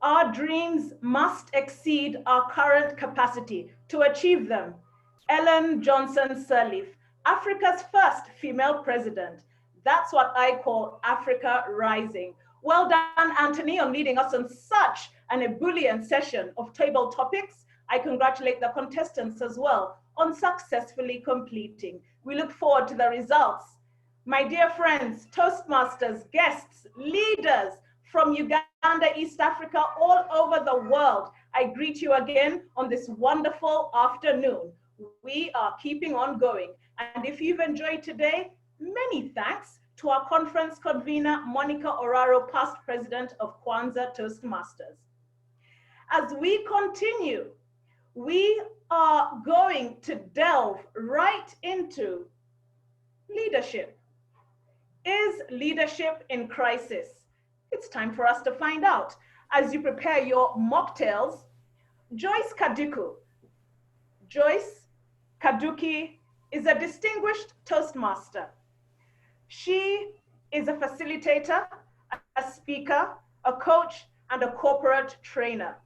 Our dreams must exceed our current capacity to achieve them. Ellen Johnson Sirleaf, Africa's first female president. That's what I call Africa Rising. Well done, Anthony, on leading us on such an ebullient session of table topics. I congratulate the contestants as well on successfully completing. We look forward to the results. My dear friends, Toastmasters, guests, leaders from Uganda, East Africa, all over the world, I greet you again on this wonderful afternoon. We are keeping on going. And if you've enjoyed today, many thanks to our conference convener, Monica Oraro, past president of Kwanza Toastmasters. As we continue, we are going to delve right into leadership. Is leadership in crisis? It's time for us to find out. As you prepare your mocktails, Joyce Kaduki. Joyce Kaduki is a distinguished Toastmaster. She is a facilitator, a speaker, a coach, and a corporate trainer.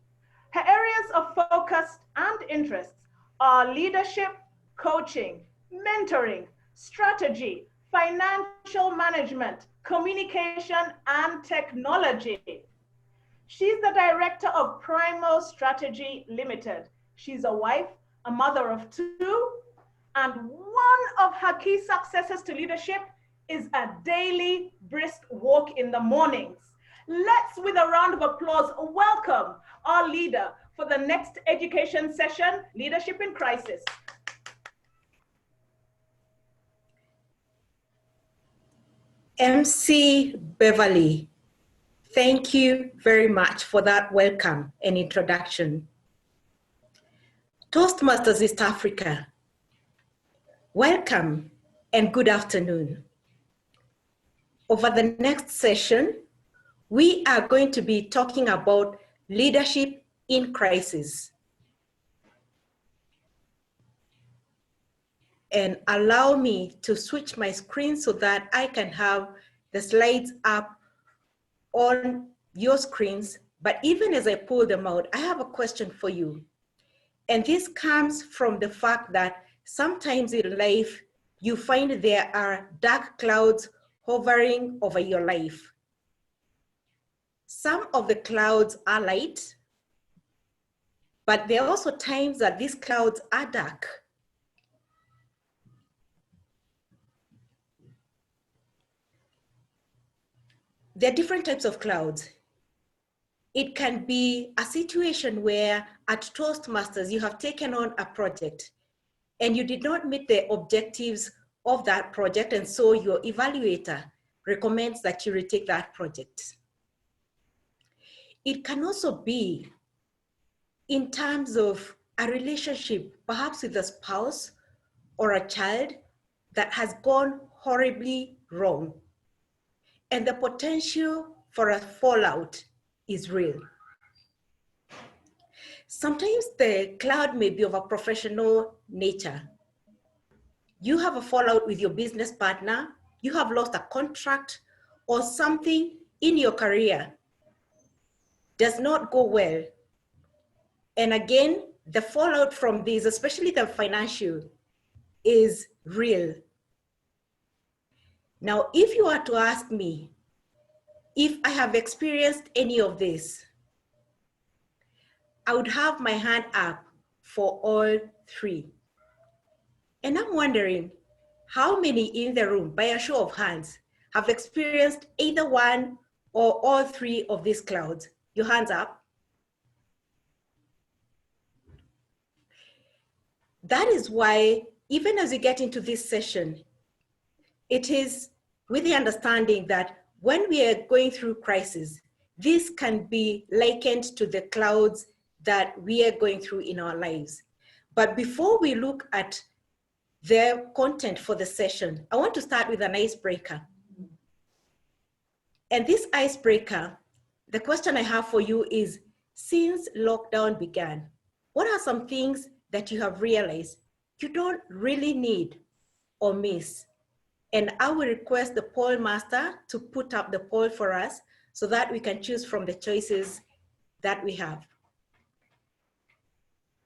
Her areas of focus and interests are leadership, coaching, mentoring, strategy, financial management, communication, and technology. She's the director of Primo Strategy Limited. She's a wife, a mother of two, and one of her key successes to leadership is a daily brisk walk in the mornings. Let's, with a round of applause, welcome our leader for the next education session, Leadership in Crisis. MC Beverly, thank you very much for that welcome and introduction. Toastmasters East Africa, welcome and good afternoon. Over the next session, we are going to be talking about leadership in crisis. And allow me to switch my screen so that I can have the slides up on your screens. But even as I pull them out, I have a question for you. And this comes from the fact that sometimes in life, you find there are dark clouds hovering over your life. Some of the clouds are light, but there are also times that these clouds are dark. There are different types of clouds. It can be a situation where at Toastmasters, you have taken on a project and you did not meet the objectives of that project, and so your evaluator recommends that you retake that project. It can also be in terms of a relationship, perhaps with a spouse or a child that has gone horribly wrong. And the potential for a fallout is real. Sometimes the cloud may be of a professional nature. You have a fallout with your business partner, you have lost a contract, or something in your career does not go well. And again, the fallout from this, especially the financial, is real. Now, if you are to ask me if I have experienced any of this, I would have my hand up for all three. And I'm wondering how many in the room, by a show of hands, have experienced either one or all three of these clouds? Your hands up. That is why, even as we get into this session, it is with the understanding that when we are going through crisis, this can be likened to the clouds that we are going through in our lives. But before we look at the content for the session, I want to start with an icebreaker. And this icebreaker, the question I have for you is, since lockdown began, what are some things that you have realized you don't really need or miss? And I will request the poll master to put up the poll for us so that we can choose from the choices that we have.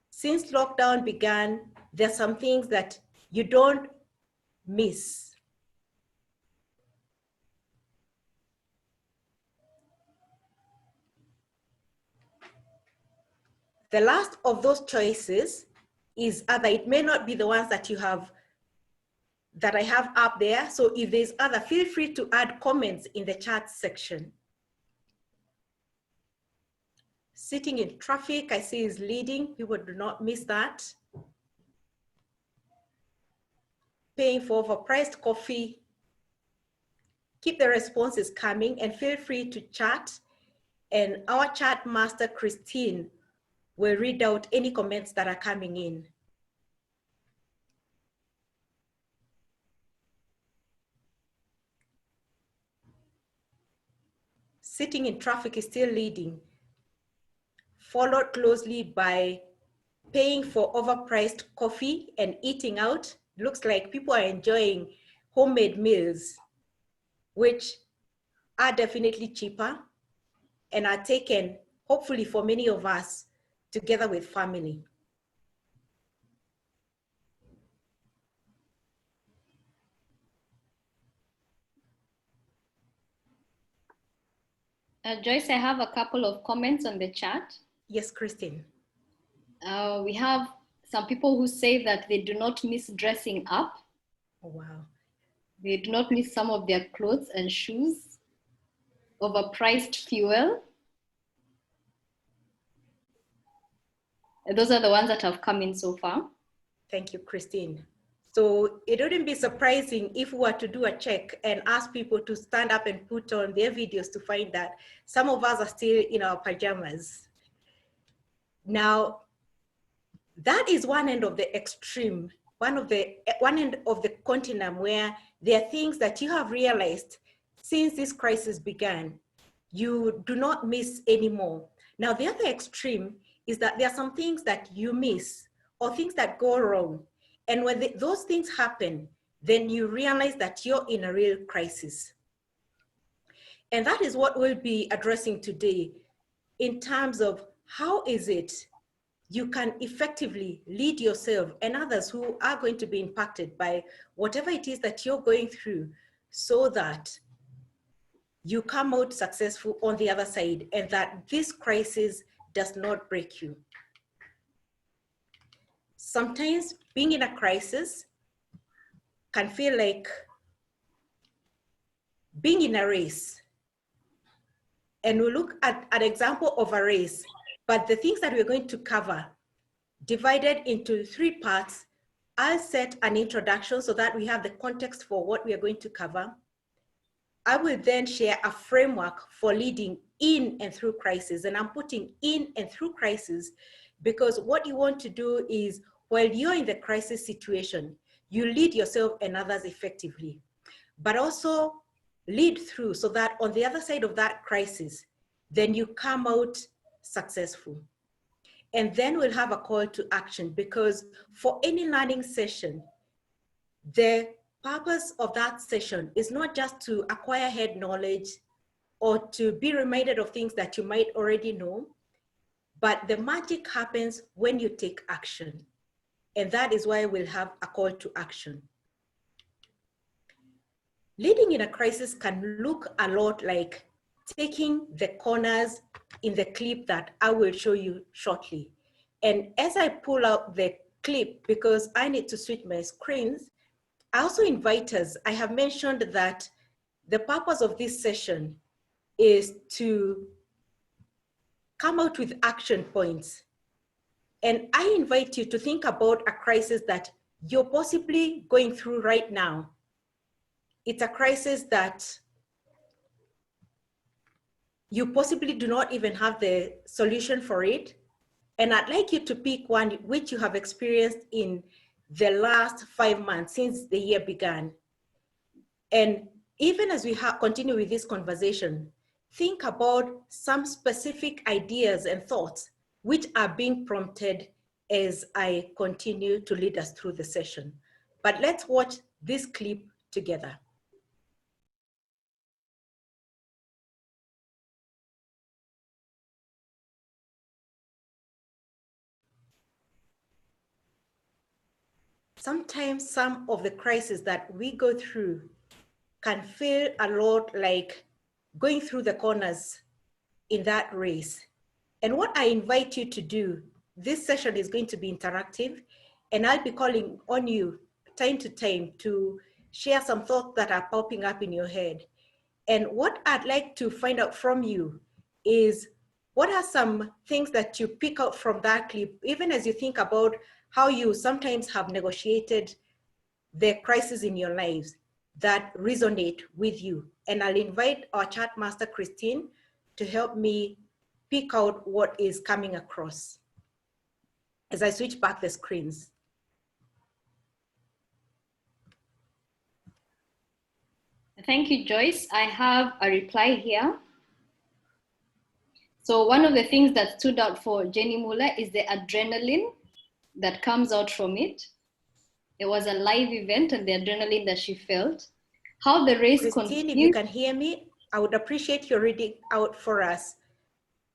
Since lockdown began, there's some things that you don't miss. The last of those choices is other. It may not be the ones that you have, that I have up there. So if there's other, feel free to add comments in the chat section. Sitting in traffic, I see is leading. People do not miss that. Paying for overpriced coffee. Keep the responses coming and feel free to chat. And our chat master, Christine, will read out any comments that are coming in. Sitting in traffic is still leading, followed closely by paying for overpriced coffee and eating out. Looks like people are enjoying homemade meals, which are definitely cheaper and are taken, hopefully for many of us, together with family. Joyce, I have a couple of comments on the chat. Yes, Christine. We have some people who say that they do not miss dressing up. Oh, wow. They do not miss some of their clothes and shoes. Overpriced fuel. Those are the ones that have come in so far. Thank you, Christine. So it wouldn't be surprising if we were to do a check and ask people to stand up and put on their videos to find that some of us are still in our pajamas. Now, that is one end of the extreme, one end of the continuum where there are things that you have realized since this crisis began, you do not miss anymore. Now, the other extreme is that there are some things that you miss or things that go wrong. And when those things happen, then you realize that you're in a real crisis. And that is what we'll be addressing today in terms of how is it you can effectively lead yourself and others who are going to be impacted by whatever it is that you're going through so that you come out successful on the other side and that this crisis does not break you. Sometimes being in a crisis can feel like being in a race. And we'll look at an example of a race, but the things that we're going to cover divided into 3 parts. I'll set an introduction so that we have the context for what we are going to cover. I will then share a framework for leading in and through crisis. And I'm putting in and through crisis because what you want to do is while you're in the crisis situation, you lead yourself and others effectively, but also lead through so that on the other side of that crisis, then you come out successful. And then we'll have a call to action because for any learning session, the purpose of that session is not just to acquire head knowledge or to be reminded of things that you might already know, but the magic happens when you take action. And that is why we'll have a call to action. Leading in a crisis can look a lot like taking the corners in the clip that I will show you shortly. And as I pull out the clip, because I need to switch my screens, I also invite us, I have mentioned that the purpose of this session is to come out with action points. And I invite you to think about a crisis that you're possibly going through right now. It's a crisis that you possibly do not even have the solution for it. And I'd like you to pick one which you have experienced in the last 5 months since the year began. And even as we continue with this conversation, think about some specific ideas and thoughts which are being prompted as I continue to lead us through the session. But let's watch this clip together. sometimes some of the crises that we go through can feel a lot like going through the corners in that race. And what I invite you to do, this session is going to be interactive, and I'll be calling on you time to time to share some thoughts that are popping up in your head. And what I'd like to find out from you is, what are some things that you pick out from that clip, even as you think about how you sometimes have negotiated the crises in your lives that resonate with you? And I'll invite our chat master, Christine, to help me pick out what is coming across as I switch back the screens. Thank you, Joyce. I have a reply here. So one of the things that stood out for Jenny Muller is the adrenaline that comes out from it. It was a live event and the adrenaline that she felt. How the race Christine, continued. if you can hear me, I would appreciate your reading out for us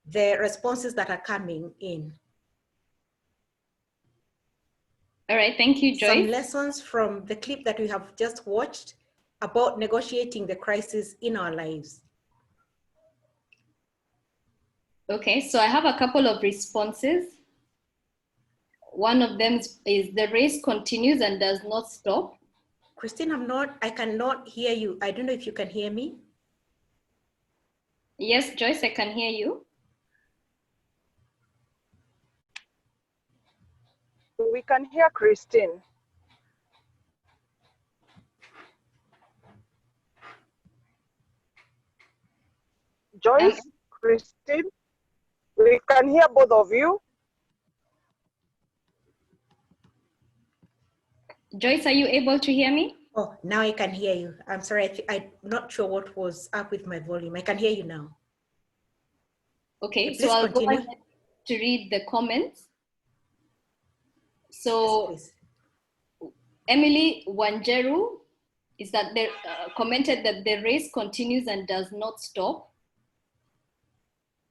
the responses that are coming in. All right, thank you, Joyce. Some lessons from the clip that we have just watched about negotiating the crisis in our lives. Okay, so I have a couple of responses. One of them is the race continues and does not stop. Christine, I cannot hear you. I don't know if you can hear me. Yes, Joyce, I can hear you. We can hear Christine. Joyce, Christine, we can hear both of you. Joyce, are you able to hear me? Oh, now I can hear you. I'm sorry, I'm not sure what was up with my volume. I can hear you now. Okay, Please so I'll continue. go ahead to read the comments. So yes, Emily Wanjeru is that they commented that the race continues and does not stop.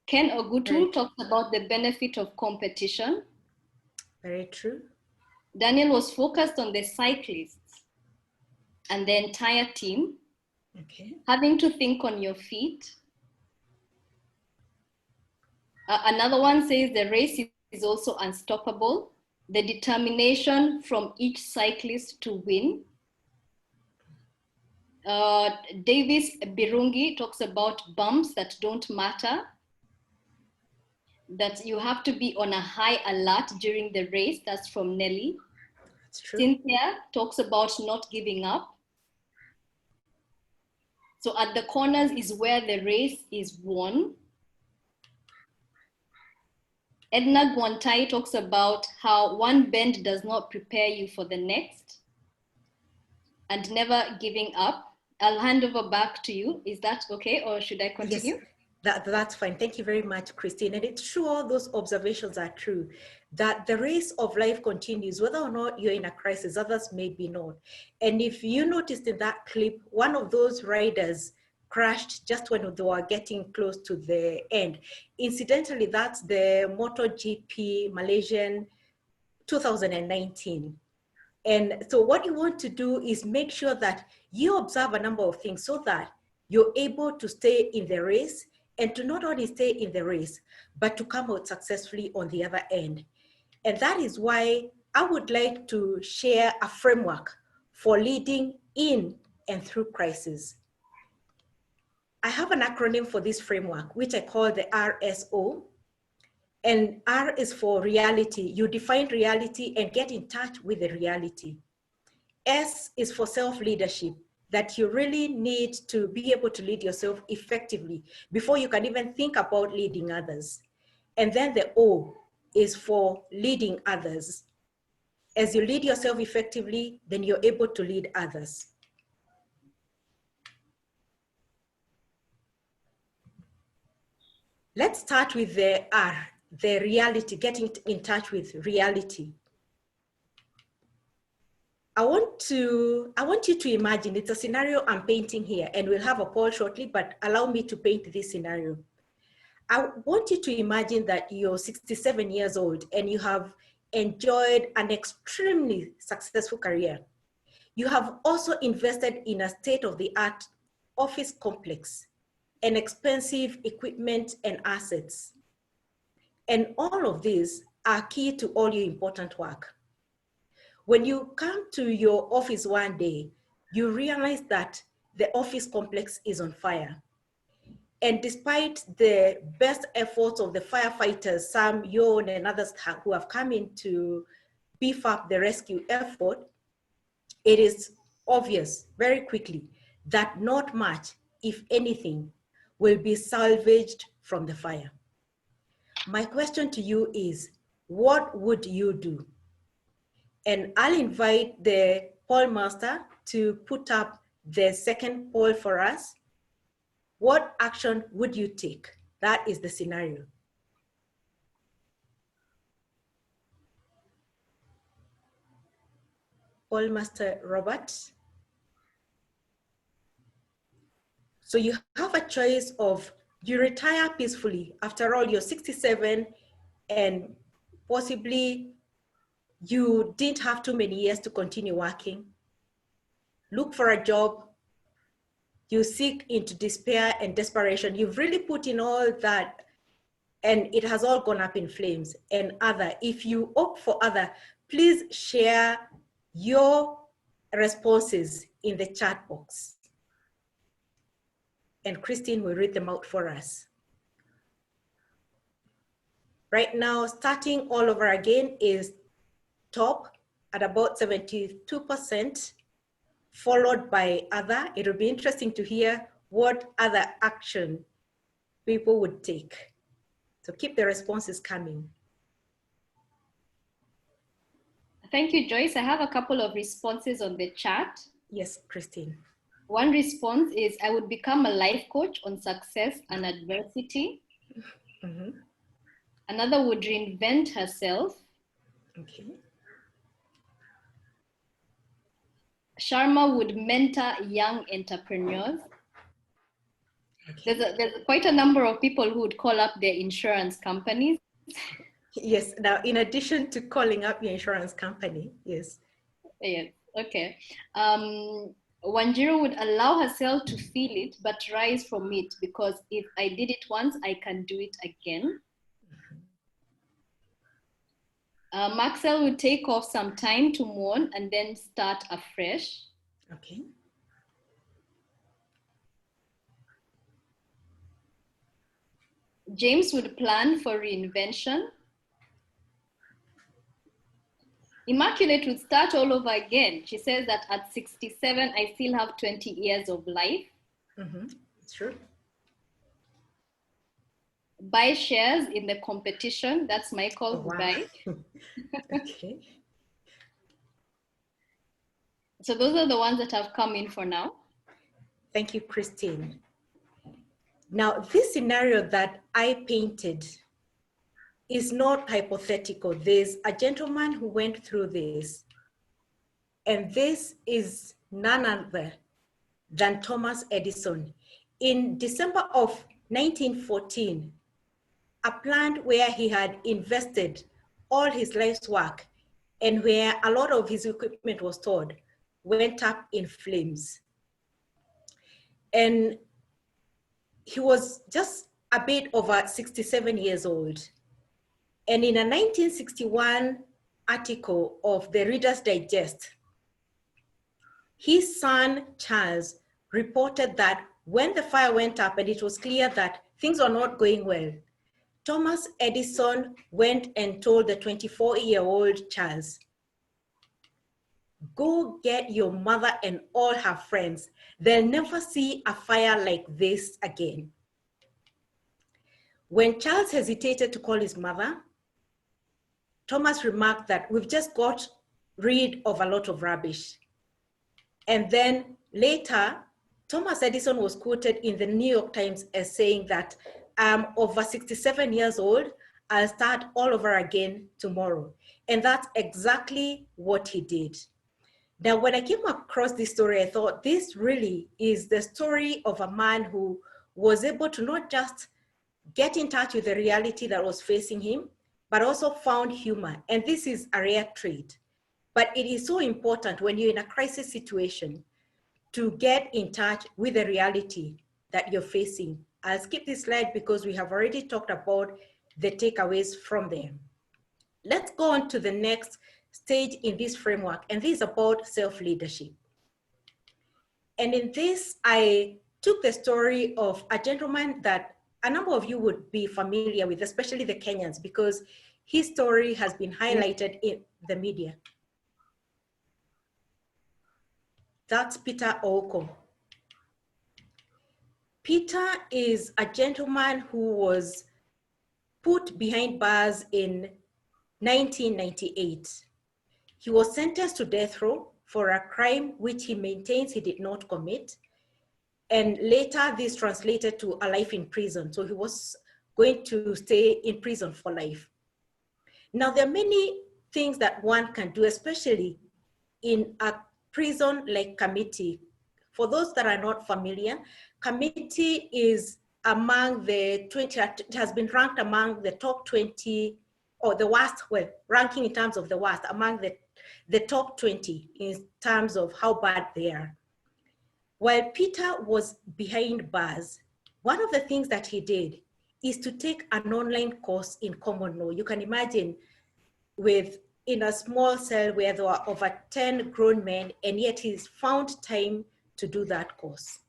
Ken Ogutu talks about the benefit of competition. Very true. Daniel was focused on the cyclists and the entire team. Okay. Having to think on your feet. Another one says the race is also unstoppable. The determination from each cyclist to win. Davis Birungi talks about bumps that don't matter. That you have to be on a high alert during the race. That's from Nelly. That's true. Cynthia talks about not giving up. So at the corners is where the race is won. Edna Guantai talks about how one bend does not prepare you for the next and never giving up. I'll hand over back to you. Is that okay, or should I continue? Yes, that's fine. Thank you very much, Christine. And it's true, all those observations are true, that the race of life continues, whether or not you're in a crisis, others may be not. And if you noticed in that clip, one of those riders crashed just when they were getting close to the end. Incidentally, that's the MotoGP Malaysian 2019. And so what you want to do is make sure that you observe a number of things so that you're able to stay in the race, and to not only stay in the race, but to come out successfully on the other end. And that is why I would like to share a framework for leading in and through crisis. I have an acronym for this framework, which I call the RSO. And R is for reality. You define reality and get in touch with the reality. S is for self-leadership, that you really need to be able to lead yourself effectively before you can even think about leading others. And then the O is for leading others. As you lead yourself effectively, then you're able to lead others. Let's start with the R, the reality, getting in touch with reality. I want you to imagine, it's a scenario I'm painting here, and we'll have a poll shortly, but allow me to paint this scenario. I want you to imagine that you're 67 years old and you have enjoyed an extremely successful career. You have also invested in a state-of-the-art office complex and expensive equipment and assets. And all of these are key to all your important work. When you come to your office one day, you realize that the office complex is on fire. And despite the best efforts of the firefighters, Sam, Yon, and others who have come in to beef up the rescue effort, it is obvious very quickly that not much, if anything, will be salvaged from the fire. My question to you is, what would you do? And I'll invite the poll master to put up the second poll for us. What action would you take? That is the scenario. Poll master Robert. So you have a choice of, you retire peacefully. After all, you're 67 and possibly you didn't have too many years to continue working. Look for a job. You seek into despair and desperation. You've really put in all that and it has all gone up in flames. And other, if you opt for other, please share your responses in the chat box. And Christine will read them out for us. Right now, starting all over again is top at about 72%, followed by other. It'll be interesting to hear what other action people would take. So keep the responses coming. Thank you, Joyce. I have a couple of responses on the chat. Yes, Christine. One response is, I would become a life coach on success and adversity. Mm-hmm. Another would reinvent herself. Okay. Sharma would mentor young entrepreneurs. Okay. There's quite a number of people who would call up their insurance companies. Yes, now in addition to calling up your insurance company, yes. Yes, okay. Wanjiru would allow herself to feel it, but rise from it, because if I did it once, I can do it again. Maxwell would take off some time to mourn and then start afresh. Okay. James would plan for reinvention. Immaculate would start all over again. She says that at 67, I still have 20 years of life. Mm-hmm. It's true. Buy shares in the competition. That's Michael who buys. Okay. So those are the ones that have come in for now. Thank you, Christine. Now, this scenario that I painted is not hypothetical. There's a gentleman who went through this, and this is none other than Thomas Edison. In December of 1914, a plant where he had invested all his life's work and where a lot of his equipment was stored went up in flames. And he was just a bit over 67 years old. And in a 1961 article of the Reader's Digest, his son, Charles, reported that when the fire went up and it was clear that things were not going well, Thomas Edison went and told the 24-year-old Charles, go get your mother and all her friends. They'll never see a fire like this again. When Charles hesitated to call his mother, Thomas remarked that we've just got rid of a lot of rubbish. And then later, Thomas Edison was quoted in the New York Times as saying that I'm over 67 years old, I'll start all over again tomorrow. And that's exactly what he did. Now, when I came across this story, I thought this really is the story of a man who was able to not just get in touch with the reality that was facing him, but also found humor. And this is a rare trait. But it is so important when you're in a crisis situation to get in touch with the reality that you're facing. I'll skip this slide because we have already talked about the takeaways from there. Let's go on to the next stage in this framework, and this is about self-leadership. And in this, I took the story of a gentleman that a number of you would be familiar with, especially the Kenyans, because his story has been highlighted in the media. That's Peter Oko. Peter is a gentleman who was put behind bars in 1998. He was sentenced to death row for a crime which he maintains he did not commit. And later this translated to a life in prison. So he was going to stay in prison for life. Now there are many things that one can do, especially in a prison like Kamiti. For those that are not familiar, Kamiti is among the 20, it has been ranked among the top 20, or the worst, well, ranking in terms of the worst, among the top 20 in terms of how bad they are. While Peter was behind bars, one of the things that he did is to take an online course in common law. You can imagine in a small cell where there were over 10 grown men, and yet he's found time to do that course.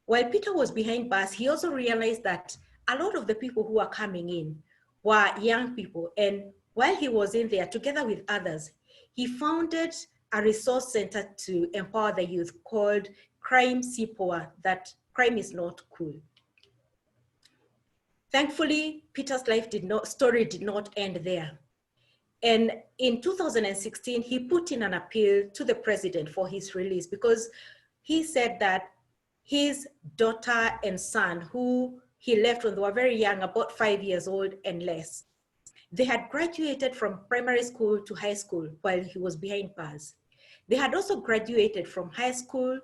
While Peter was behind bars, he also realized that a lot of the people who were coming in were young people. And while he was in there, together with others, he founded a resource center to empower the youth called Crime CPOA, that crime is not cool. Thankfully, Peter's story did not end there. And in 2016, he put in an appeal to the president for his release because he said that his daughter and son, who he left when they were very young, about 5 years old and less, they had graduated from primary school to high school while he was behind bars. They had also graduated from high school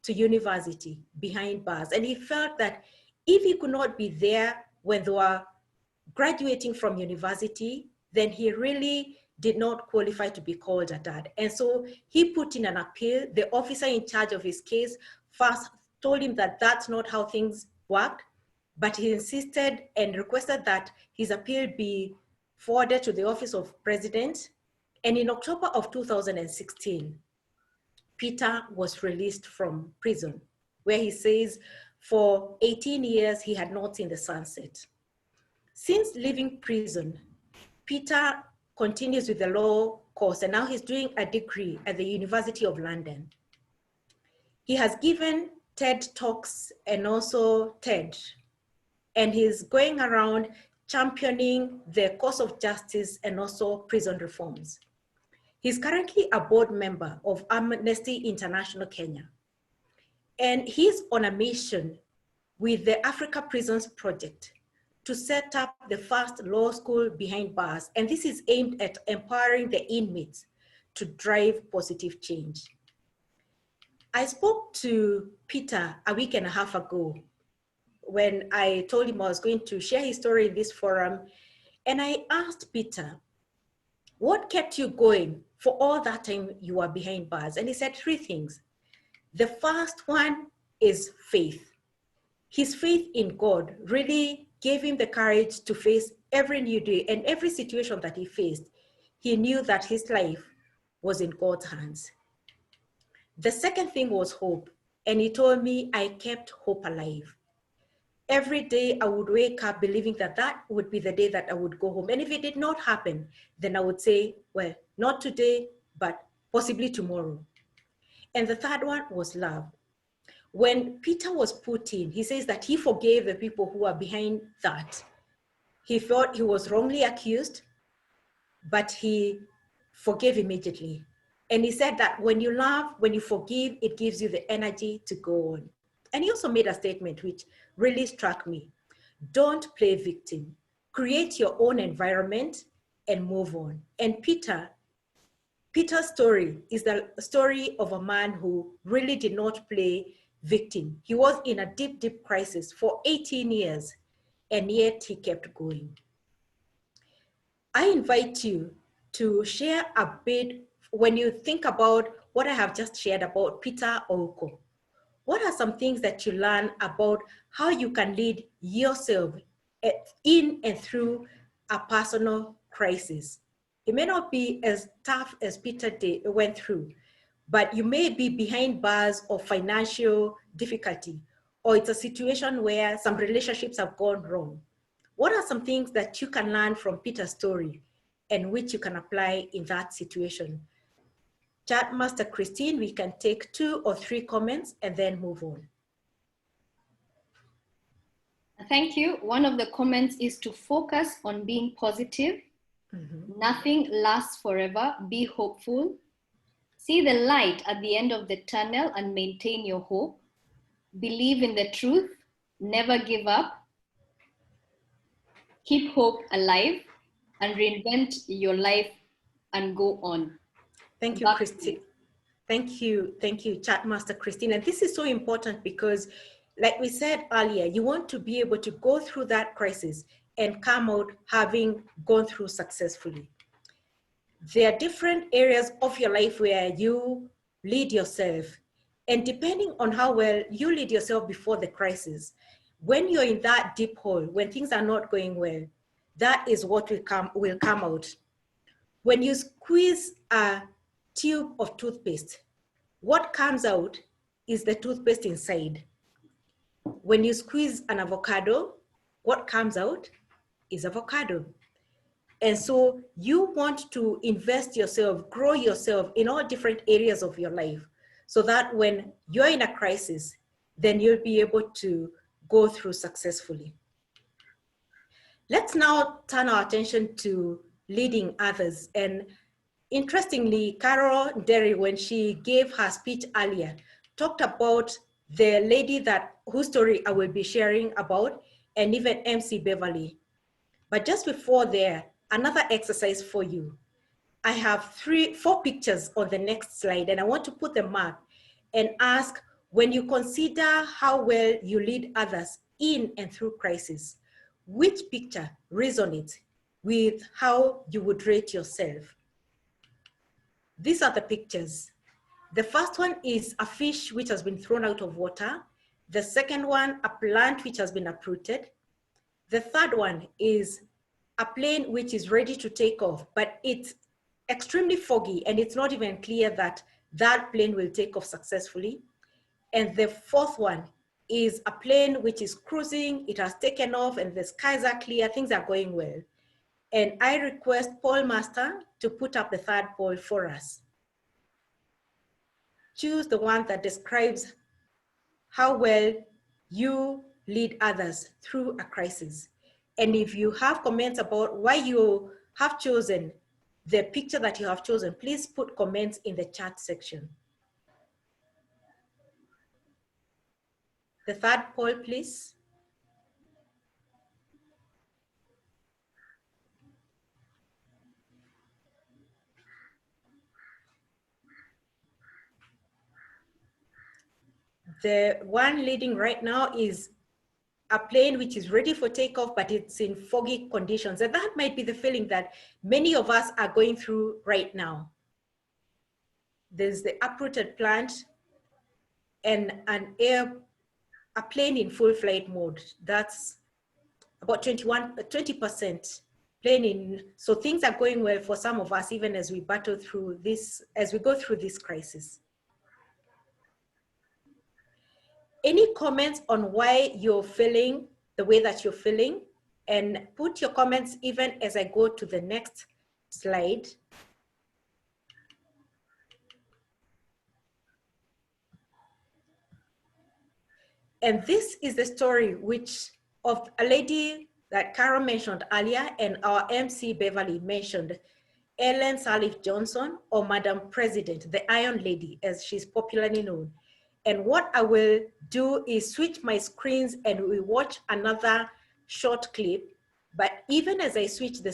to university behind bars. And he felt that if he could not be there when they were graduating from university, then he really did not qualify to be called a dad. And so he put in an appeal. The officer in charge of his case first told him that that's not how things work, but he insisted and requested that his appeal be forwarded to the office of president. And in October of 2016, Peter was released from prison, where he says for 18 years he had not seen the sunset. Since leaving prison, Peter continues with the law course, and now he's doing a degree at the University of London. He has given TED Talks and also TED, and he's going around championing the cause of justice and also prison reforms. He's currently a board member of Amnesty International Kenya, and he's on a mission with the Africa Prisons Project to set up the first law school behind bars. And this is aimed at empowering the inmates to drive positive change. I spoke to Peter a week and a half ago when I told him I was going to share his story in this forum. And I asked Peter, what kept you going for all that time you were behind bars? And he said 3 things. The first one is faith. His faith in God really gave him the courage to face every new day, and every situation that he faced, he knew that his life was in God's hands. The second thing was hope. And he told me I kept hope alive. Every day I would wake up believing that that would be the day that I would go home. And if it did not happen, then I would say, well, not today, but possibly tomorrow. And the third one was love. When Peter was put in, he says that he forgave the people who were behind that. He thought he was wrongly accused, but he forgave immediately. And he said that when you love, when you forgive, it gives you the energy to go on. And he also made a statement which really struck me. Don't play victim. Create your own environment and move on. And Peter's story is the story of a man who really did not play victim. He was in a deep, deep crisis for 18 years, and yet he kept going. I invite you to share a bit when you think about what I have just shared about Peter Ouko. What are some things that you learn about how you can lead yourself in and through a personal crisis? It may not be as tough as Peter went through, but you may be behind bars of financial difficulty, or it's a situation where some relationships have gone wrong. What are some things that you can learn from Peter's story and which you can apply in that situation? Chat Master Christine, we can take 2 or 3 comments and then move on. Thank you. One of the comments is to focus on being positive. Nothing lasts forever. Be hopeful. See the light at the end of the tunnel and maintain your hope. Believe in the truth. Never give up. Keep hope alive and reinvent your life and go on. Thank you, Christine. Thank you, Chat Master Christine. And this is so important because, like we said earlier, you want to be able to go through that crisis and come out having gone through successfully. There are different areas of your life where you lead yourself. And depending on how well you lead yourself before the crisis, when you're in that deep hole, when things are not going well, that is what will come out. When you squeeze a tube of toothpaste, what comes out is the toothpaste inside. When you squeeze an avocado, what comes out is avocado. And so you want to invest yourself, grow yourself in all different areas of your life so that when you're in a crisis, then you'll be able to go through successfully. Let's now turn our attention to leading others. And interestingly, Carol Derry, when she gave her speech earlier, talked about the lady whose story I will be sharing about, and even MC Beverly. But just before there, another exercise for you. I have 4 pictures on the next slide, and I want to put them up and ask, when you consider how well you lead others in and through crisis, which picture resonates with how you would rate yourself? These are the pictures. The first one is a fish which has been thrown out of water. The second one, a plant which has been uprooted. The third one is a plane which is ready to take off, but it's extremely foggy and it's not even clear that that plane will take off successfully. And the fourth one is a plane which is cruising, it has taken off and the skies are clear, things are going well. And I request Paul Master to put up the third poll for us. Choose the one that describes how well you lead others through a crisis. And if you have comments about why you have chosen the picture that you have chosen, please put comments in the chat section. The third poll, please. The one leading right now is a plane which is ready for takeoff, but it's in foggy conditions. And that might be the feeling that many of us are going through right now. There's the uprooted plant and a plane in full flight mode. That's about 20% plane in. So things are going well for some of us, even as we battle through this, as we go through this crisis. Any comments on why you're feeling the way that you're feeling? And put your comments even as I go to the next slide. And this is the story of a lady that Carol mentioned earlier and our MC Beverly mentioned, Ellen Sirleaf Johnson, or Madam President, the Iron Lady, as she's popularly known. And what I will do is switch my screens and we watch another short clip. But even as I switch the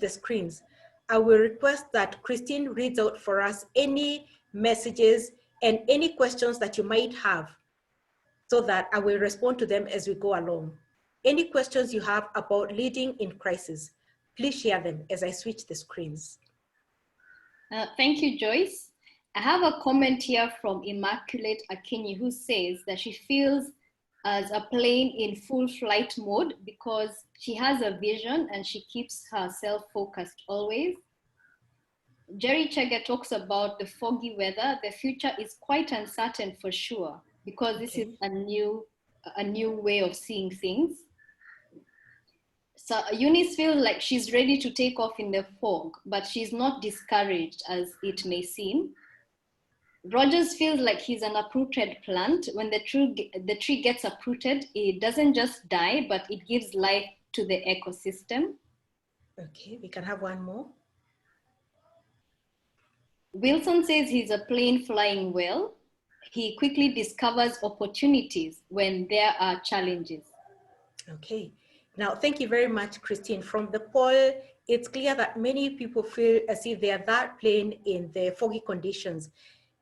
screens, I will request that Christine reads out for us any messages and any questions that you might have, so that I will respond to them as we go along. Any questions you have about leading in crisis, please share them as I switch the screens. Thank you, Joyce. I have a comment here from Immaculate Akinyi, who says that she feels as a plane in full flight mode because she has a vision and she keeps herself focused always. Jerry Chege talks about the foggy weather. The future is quite uncertain for sure, because this is a new way of seeing things. So Eunice feels like she's ready to take off in the fog, but she's not discouraged as it may seem. Rogers feels like he's an uprooted plant. When the tree gets uprooted, it doesn't just die, but it gives life to the ecosystem. Okay, we can have one more. Wilson says he's a plane flying well. He quickly discovers opportunities when there are challenges. Okay, now thank you very much, Christine. From the poll, it's clear that many people feel as if they are that plane in the foggy conditions.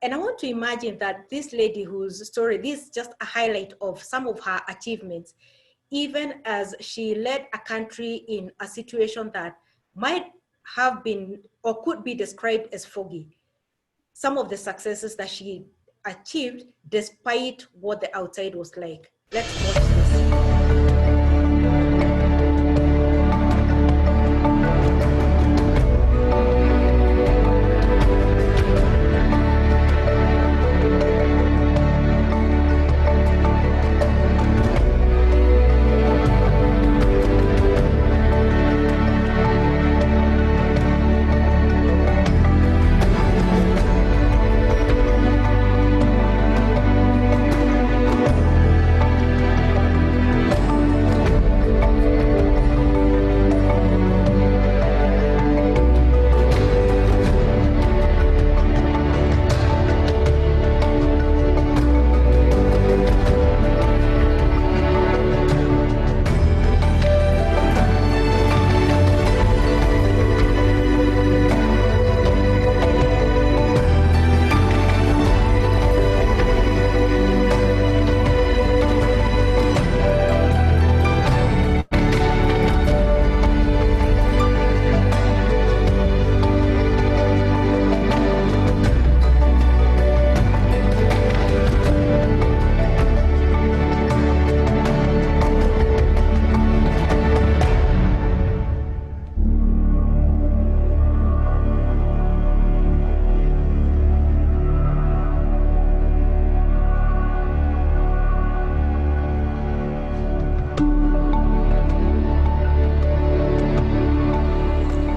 And I want to imagine that this lady whose story, this is just a highlight of some of her achievements, even as she led a country in a situation that might have been or could be described as foggy. Some of the successes that she achieved despite what the outside was like. Let's watch this.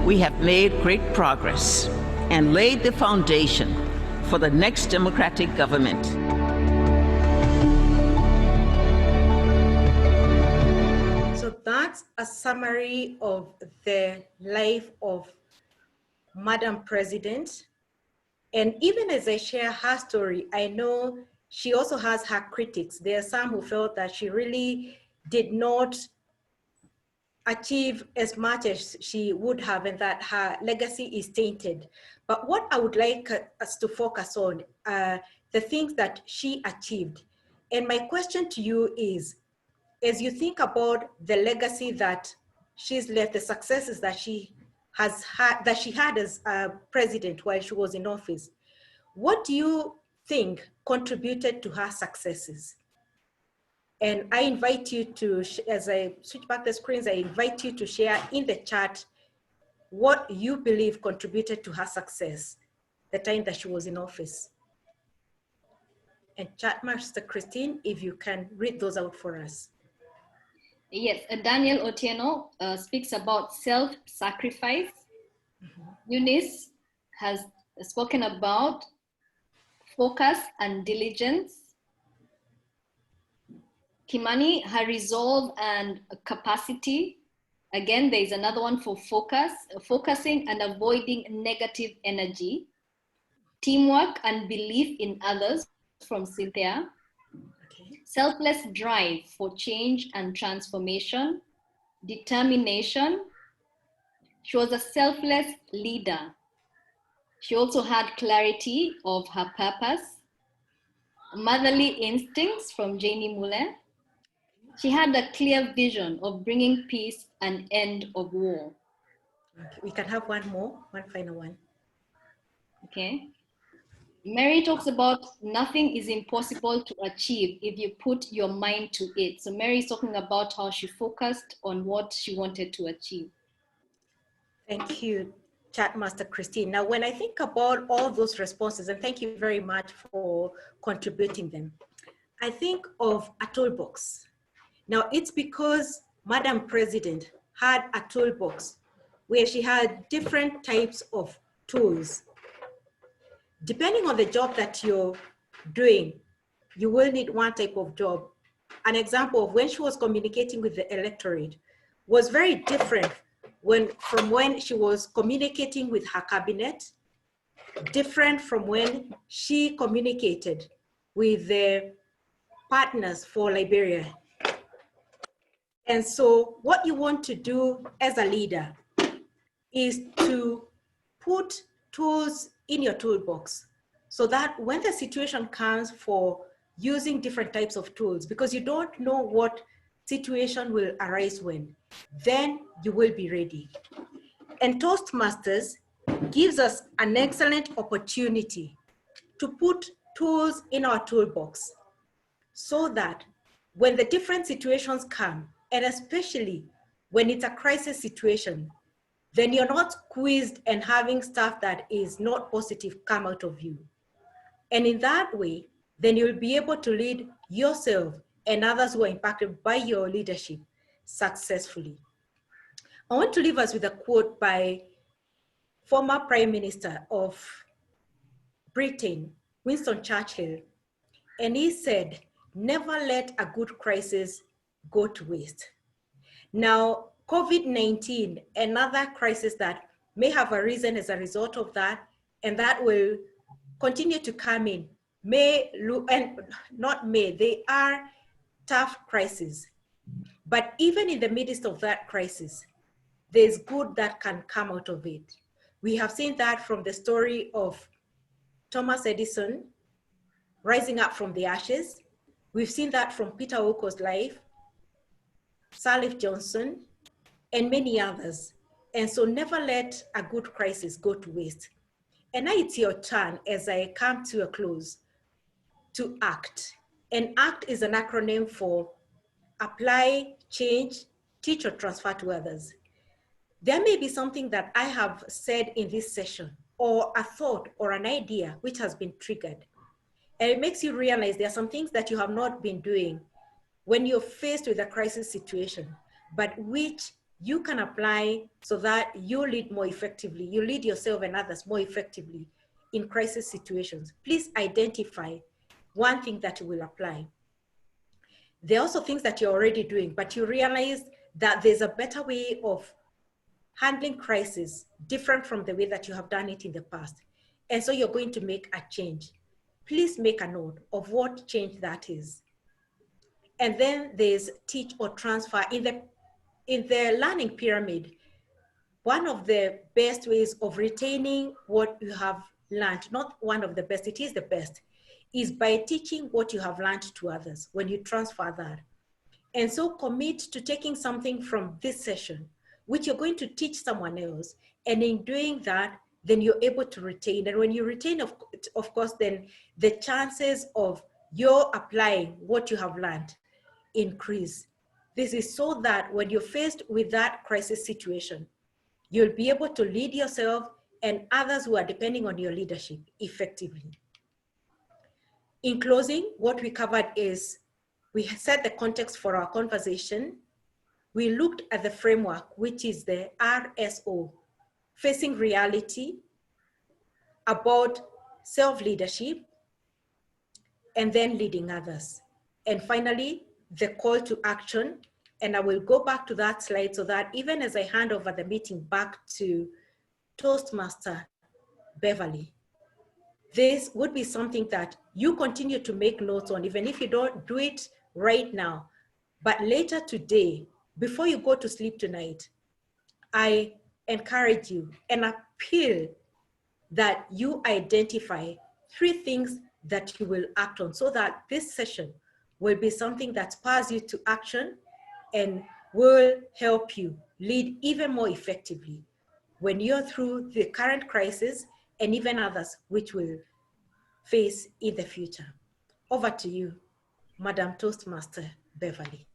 We have made great progress and laid the foundation for the next democratic government. So that's a summary of the life of Madam President. And even as I share her story, I know she also has her critics. There are some who felt that she really did not achieve as much as she would have and that her legacy is tainted. But what I would like us to focus on are the things that she achieved. And my question to you is, as you think about the legacy that she's left, the successes that she has had, that she had as president while she was in office, what do you think contributed to her successes? And I invite you to, as I switch back the screens, I invite you to share in the chat what you believe contributed to her success the time that she was in office. And chat master Christine, if you can read those out for us. Yes, Daniel Otieno speaks about self-sacrifice. Eunice has spoken about focus and diligence. Kimani, her resolve and capacity. Again, there is another one for focusing and avoiding negative energy. Teamwork and belief in others from Cynthia. Okay. Selfless drive for change and transformation. Determination. She was a selfless leader. She also had clarity of her purpose. Motherly instincts from Janie Muller. She had a clear vision of bringing peace and end of war. Okay, we can have one more, one final one. Okay. Mary talks about nothing is impossible to achieve if you put your mind to it. So Mary is talking about how she focused on what she wanted to achieve. Thank you, Chat Master Christine. Now, when I think about all those responses, and thank you very much for contributing them, I think of a toolbox. Now, it's because Madam President had a toolbox where she had different types of tools. Depending on the job that you're doing, you will need one type of job. An example of when she was communicating with the electorate was very different from when she was communicating with her cabinet, different from when she communicated with the partners for Liberia. And so what you want to do as a leader is to put tools in your toolbox so that when the situation comes for using different types of tools, because you don't know what situation will arise when, then you will be ready. And Toastmasters gives us an excellent opportunity to put tools in our toolbox so that when the different situations come, and especially when it's a crisis situation, then you're not squeezed and having stuff that is not positive come out of you. And in that way, then you'll be able to lead yourself and others who are impacted by your leadership successfully. I want to leave us with a quote by former Prime Minister of Britain, Winston Churchill. And he said, "Never let a good crisis go to waste." Now, COVID-19, another crisis that may have arisen as a result of that, and that will continue to come in, they are tough crises. But even in the midst of that crisis, there's good that can come out of it. We have seen that from the story of Thomas Edison rising up from the ashes. We've seen that from Peter Oko's life, Salif Johnson, and many others. And so never let a good crisis go to waste. And now it's your turn as I come to a close to ACT. And ACT is an acronym for apply, change, teach, or transfer to others. There may be something that I have said in this session, or a thought or an idea which has been triggered. And it makes you realize there are some things that you have not been doing when you're faced with a crisis situation, but which you can apply so that you lead more effectively, you lead yourself and others more effectively in crisis situations. Please identify one thing that you will apply. There are also things that you're already doing, but you realize that there's a better way of handling crisis different from the way that you have done it in the past. And so you're going to make a change. Please make a note of what change that is. And then there's teach or transfer. In the learning pyramid, one of the best ways of retaining what you have learned, not one of the best, it is the best, is by teaching what you have learned to others when you transfer that. And so commit to taking something from this session, which you're going to teach someone else. And in doing that, then you're able to retain. And when you retain, of course, then the chances of your applying what you have learned increase. This is so that when you're faced with that crisis situation, you'll be able to lead yourself and others who are depending on your leadership effectively. In closing, what we covered is we set the context for our conversation. We looked at the framework, which is the RSO, facing reality, about self-leadership, and then leading others. And finally, the call to action. And I will go back to that slide so that even as I hand over the meeting back to Toastmaster Beverly, this would be something that you continue to make notes on, even if you don't do it right now. But later today, before you go to sleep tonight, I encourage you and appeal that you identify 3 things that you will act on so that this session will be something that spurs you to action and will help you lead even more effectively when you're through the current crisis and even others which will face in the future. Over to you, Madam Toastmaster Beverly.